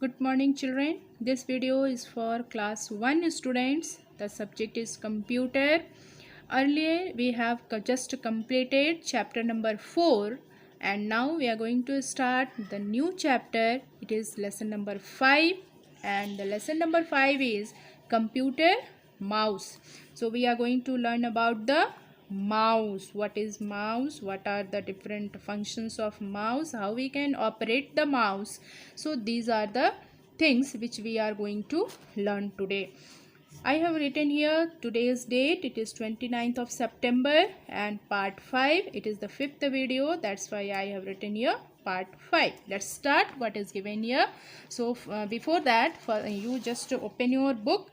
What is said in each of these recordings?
Good morning children. This video is for class 1 students. The subject is computer. Earlier we have just completed chapter number 4 and now we are going to start the new chapter. It is lesson number 5 and the lesson number 5 is computer mouse. So we are going to learn about the mouse. What is mouse? What are the different functions of mouse? How we can operate the mouse? So these are the things which we are going to learn today. I have written here today's date. It is 29th of September and part 5. It is the 5th video. That's why I have written here part 5. Let's start what is given here. So before that, for you just open your book,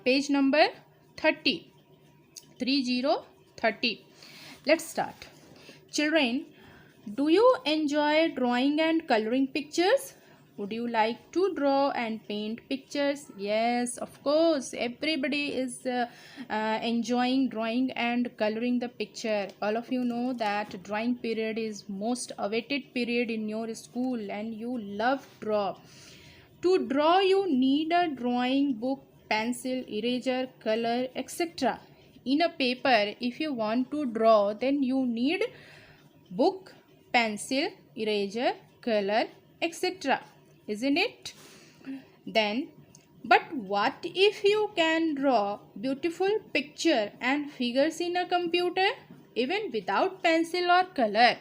page number 30. 30. Let's start. Children, do you enjoy drawing and coloring pictures? Would you like to draw and paint pictures? Yes, of course. Everybody is enjoying drawing and coloring the picture. All of you know that drawing period is most awaited period in your school and you love draw. To draw you need a drawing book, pencil, eraser, color, etc. In a paper, if you want to draw, then you need book, pencil, eraser, color, etc. Isn't it? Then, but what if you can draw beautiful picture and figures in a computer even without pencil or color?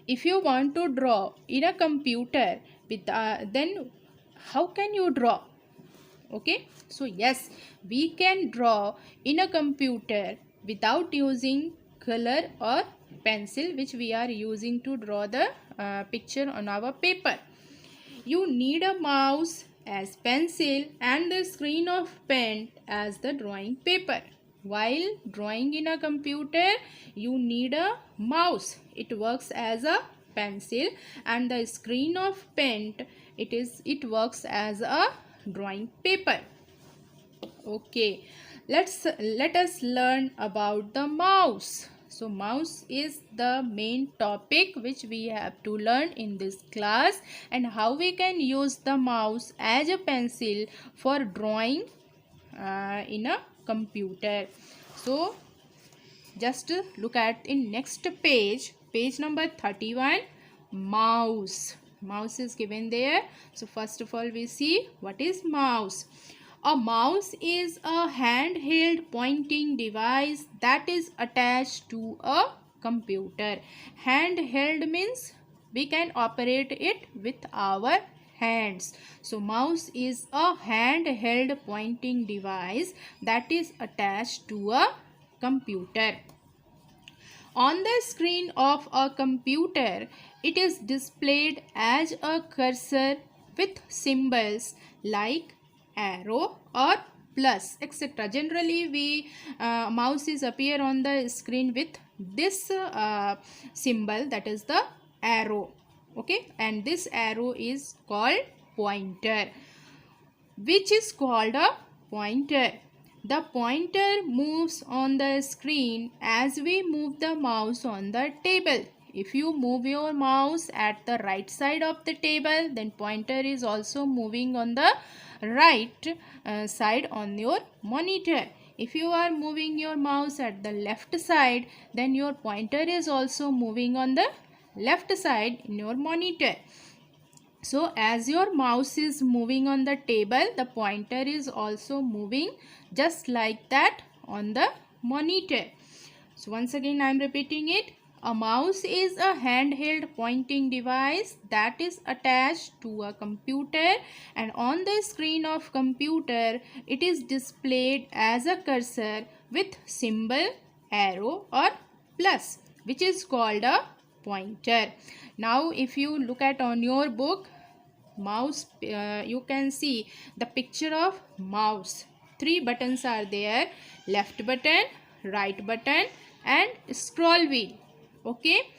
If you want to draw in a computer, then how can you draw? Okay, so yes, we can draw in a computer without using color or pencil, which we are using to draw the picture on our paper. You need a mouse as pencil and the screen of pen as the drawing paper. While drawing in a computer, you need a mouse. It works as a pencil, and the screen of pen it works as a drawing paper. Okay, let us learn about the mouse. So mouse is the main topic which we have to learn in this class, and how we can use the mouse as a pencil for drawing in a computer. So just look at in next page, page number 31, mouse. Mouse is given there. So first of all we see what is mouse. A mouse is a handheld pointing device that is attached to a computer. Handheld means we can operate it with our hands. So mouse is a handheld pointing device that is attached to a computer. On the screen of a computer, it is displayed as a cursor with symbols like arrow or plus, etc. Generally, we mouses appear on the screen with this symbol, that is the arrow. Okay, and this arrow is called pointer, which is called a pointer. The pointer moves on the screen as we move the mouse on the table. If you move your mouse at the right side of the table, then pointer is also moving on the right side on your monitor. If you are moving your mouse at the left side, then your pointer is also moving on the left side in your monitor. So as your mouse is moving on the table, the pointer is also moving just like that on the monitor. So once again I am repeating it. A mouse is a handheld pointing device that is attached to a computer, and on the screen of computer it is displayed as a cursor with symbol arrow or plus, which is called a pointer. Now if you look at on your book, mouse, you can see the picture of mouse. 3 buttons are there: left button, right button and scroll wheel. Okay,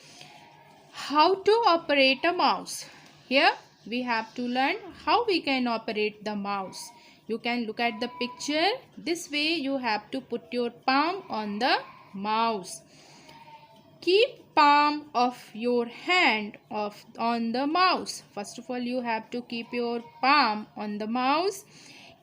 how to operate a mouse? Here we have to learn how we can operate the mouse. You can look at the picture. This way you have to put your palm on the mouse. Keep palm of your hand on the mouse. First of all, you have to keep your palm on the mouse.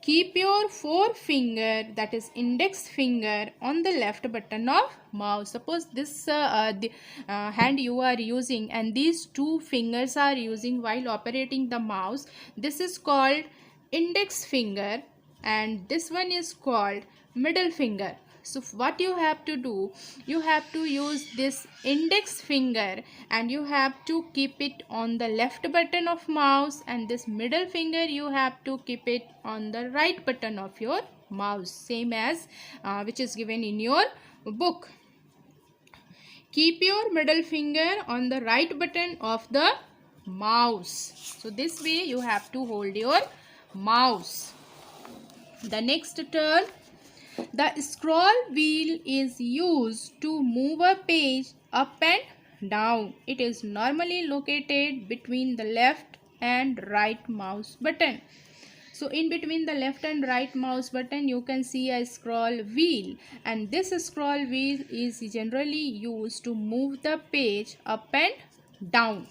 Keep your forefinger, that is index finger, on the left button of mouse. Suppose this hand you are using and these two fingers are using while operating the mouse. This is called index finger and this one is called middle finger. So what you have to do, you have to use this index finger and you have to keep it on the left button of mouse, and this middle finger you have to keep it on the right button of your mouse, same as which is given in your book. Keep your middle finger on the right button of the mouse. So this way you have to hold your mouse. The next term, the scroll wheel is used to move a page up and down. It is normally located between the left and right mouse button. So in between the left and right mouse button you can see a scroll wheel, and this scroll wheel is generally used to move the page up and down.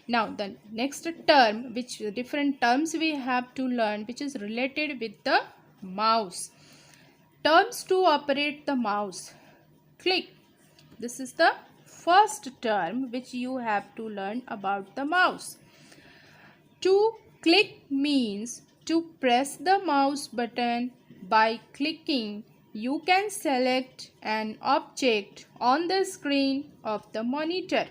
Now the next term, which different terms we have to learn, which is related with the mouse. Terms to operate the mouse. Click. This is the first term which you have to learn about the mouse. To click means to press the mouse button. By clicking, you can select an object on the screen of the monitor.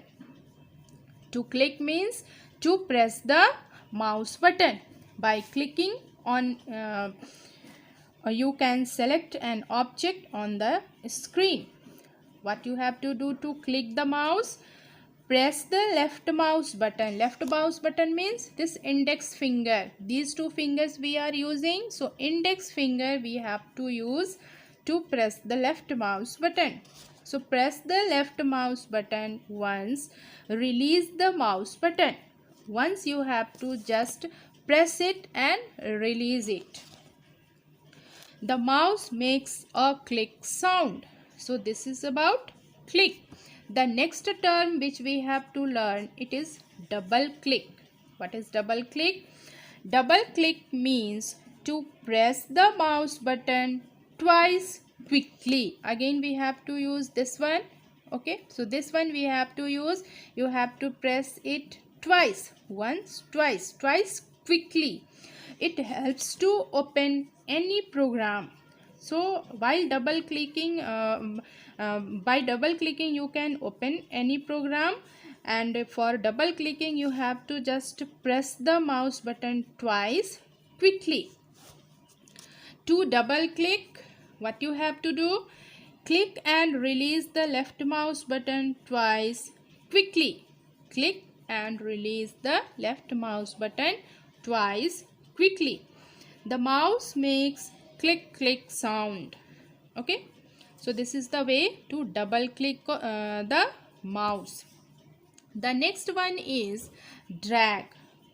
To click means to press the mouse button. By clicking on you can select an object on the screen. What you have to do to click the mouse? Press the left mouse button. Left mouse button means this index finger. These two fingers we are using. So index finger we have to use to press the left mouse button. So press the left mouse button once. Release the mouse button. Once you have to just press it and release it. The mouse makes a click sound. So this is about click. The next term which we have to learn, it is double click. What is double click? Double click means to press the mouse button twice quickly. Again we have to use this one. Okay, so this one we have to use. You have to press it twice. Once, twice quickly. It helps to open any program. So while double clicking, by double clicking you can open any program, and for double clicking you have to just press the mouse button twice quickly. To double click, what you have to do? Click and release the left mouse button twice quickly. Click and release the left mouse button twice quickly. The mouse makes click sound. Okay, so this is the way to double click the mouse. The next one is drag.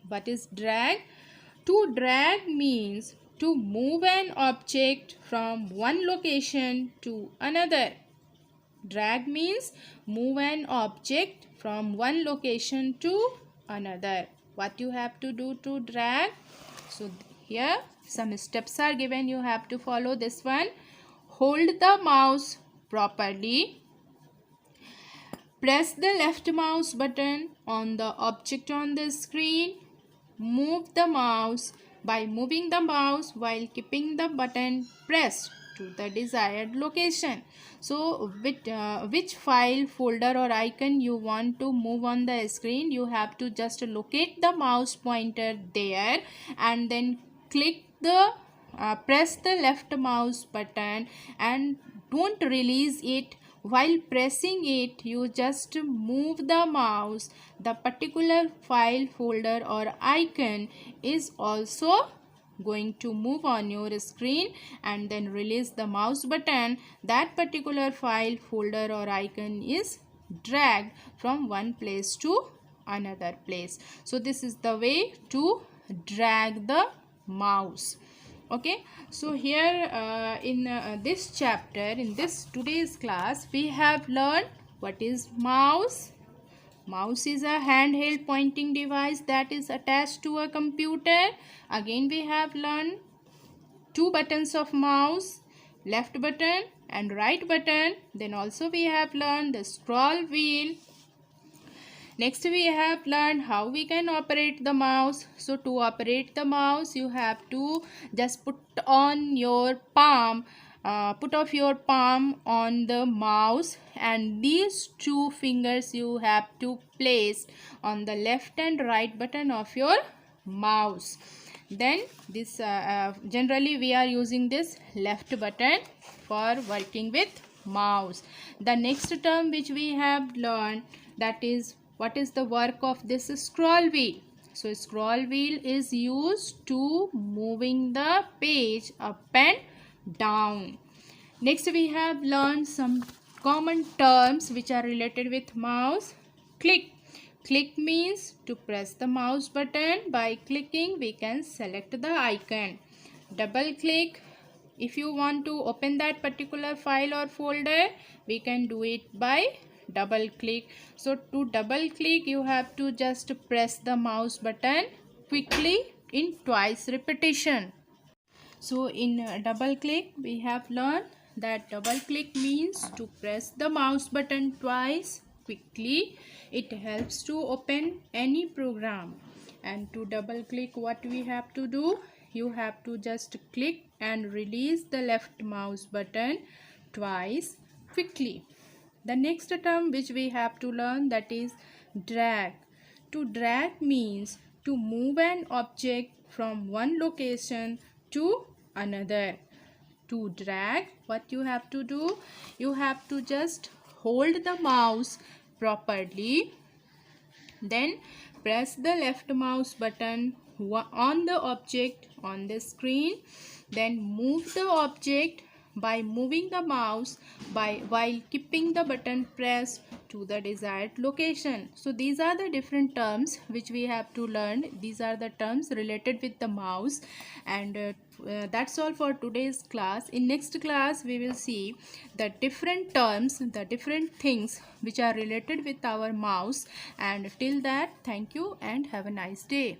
What is drag? To drag means to move an object from one location to another. Drag means move an object from one location to another. What you have to do to drag? So here some steps are given. You have to follow this one. Hold the mouse properly. Press the left mouse button on the object on the screen. Move the mouse by moving the mouse while keeping the button pressed to the desired location. So which file, folder or icon you want to move on the screen, you have to just locate the mouse pointer there and then click the press the left mouse button and don't release it. While pressing it, you just move the mouse. The particular file, folder or icon is also going to move on your screen, and then release the mouse button. That particular file, folder or icon is dragged from one place to another place. So this is the way to drag the mouse. Okay, so here in this chapter, in this today's class, we have learned What is mouse? Mouse is a handheld pointing device that is attached to a computer. Again we have learned two buttons of mouse, left button and right button. Then also we have learned the scroll wheel. Next we have learned how we can operate the mouse. So to operate the mouse, you have to just put on your palm, put off your palm on the mouse, and these two fingers you have to place on the left and right button of your mouse. Then this generally we are using this left button for working with mouse. The next term which we have learned, that is, what is the work of this scroll wheel? So scroll wheel is used to moving the page up and down. Next we have learned some common terms which are related with mouse. Click. Click means to press the mouse button. By clicking we can select the icon. Double click. If you want to open that particular file or folder, we can do it by double click. So to double click, you have to just press the mouse button quickly in twice repetition. So in double click, we have learned that double click means to press the mouse button twice quickly. It helps to open any program. And to double click, what we have to do? You have to just click and release the left mouse button twice quickly. The next term which we have to learn, that is drag. To drag means to move an object from one location to another. To drag, what you have to do? You have to just hold the mouse properly, then press the left mouse button on the object on the screen, then move the object by moving the mouse while keeping the button pressed to the desired location. So these are the different terms which we have to learn. These are the terms related with the mouse, and that's all for today's class. In next class we will see the different terms, the different things which are related with our mouse, and till that, thank you and have a nice day.